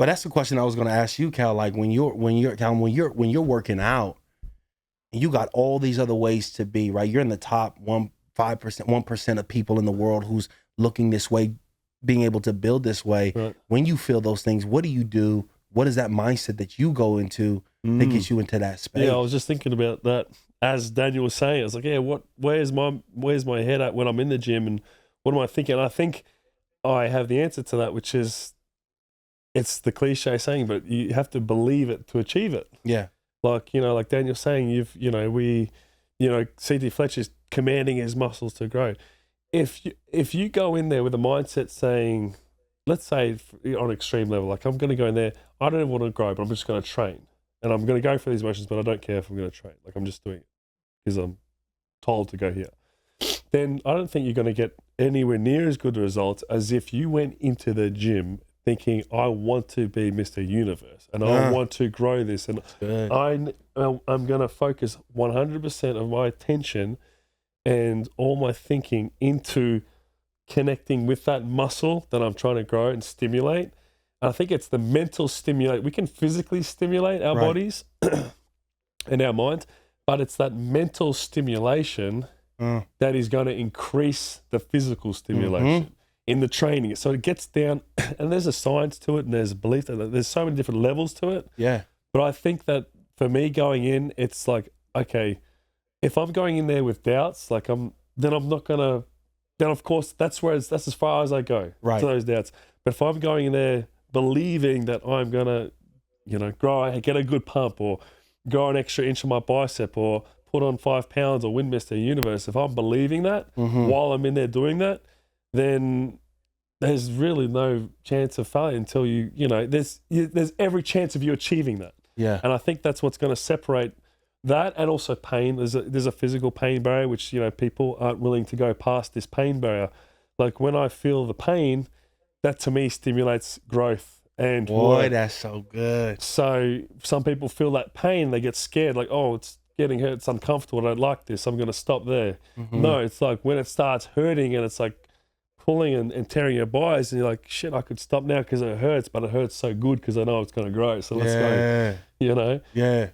But that's the question I was going to ask you, Cal. Like when you're working out, and you got all these other ways to be, right? You're in the top 1% of people in the world who's looking this way, being able to build this way. Right. When you feel those things, what do you do? What is that mindset that you go into to get you into that space? Yeah, I was just thinking about that as Daniel was saying. I was like, yeah, where's my head at when I'm in the gym, and what am I thinking? I think I have the answer to that, which is, it's the cliche saying, but you have to believe it to achieve it. Yeah. Like, like Daniel's saying, CT Fletcher's commanding his muscles to grow. If you go in there with a mindset saying, let's say on an extreme level, like I'm going to go in there, I don't want to grow, but I'm just going to train. And I'm going to go for these motions, but I don't care if I'm going to train. Like I'm just doing it because I'm told to go here. Then I don't think you're going to get anywhere near as good results as if you went into the gym thinking, I want to be Mr. Universe and I want to grow this. And I'm going to focus 100% of my attention and all my thinking into connecting with that muscle that I'm trying to grow and stimulate. And I think it's the mental stimulate. We can physically stimulate our bodies and our mind, but it's that mental stimulation that is going to increase the physical stimulation in the training. So it gets down, and there's a science to it, and there's a belief that there's so many different levels to it. Yeah. But I think that for me going in, it's like, okay, if I'm going in there with doubts, like then I'm not gonna. Then of course that's as far as I go to those doubts. But if I'm going in there believing that I'm gonna, grow, get a good pump, or grow an extra inch of my bicep, or put on 5 pounds, or win Mr. Universe, if I'm believing that while I'm in there doing that, then there's really no chance of failure until there's every chance of you achieving that. Yeah. And I think that's what's going to separate that, and also pain. There's a physical pain barrier, which, people aren't willing to go past this pain barrier. Like when I feel the pain, that to me stimulates growth and work. That's so good. So some people feel that pain, they get scared, like, oh, it's getting hurt, it's uncomfortable, I don't like this, I'm going to stop there. No, it's like when it starts hurting and it's like pulling and tearing your bias, and you're like, shit, I could stop now because it hurts, but it hurts so good because I know it's going to grow. So let's go, Yeah.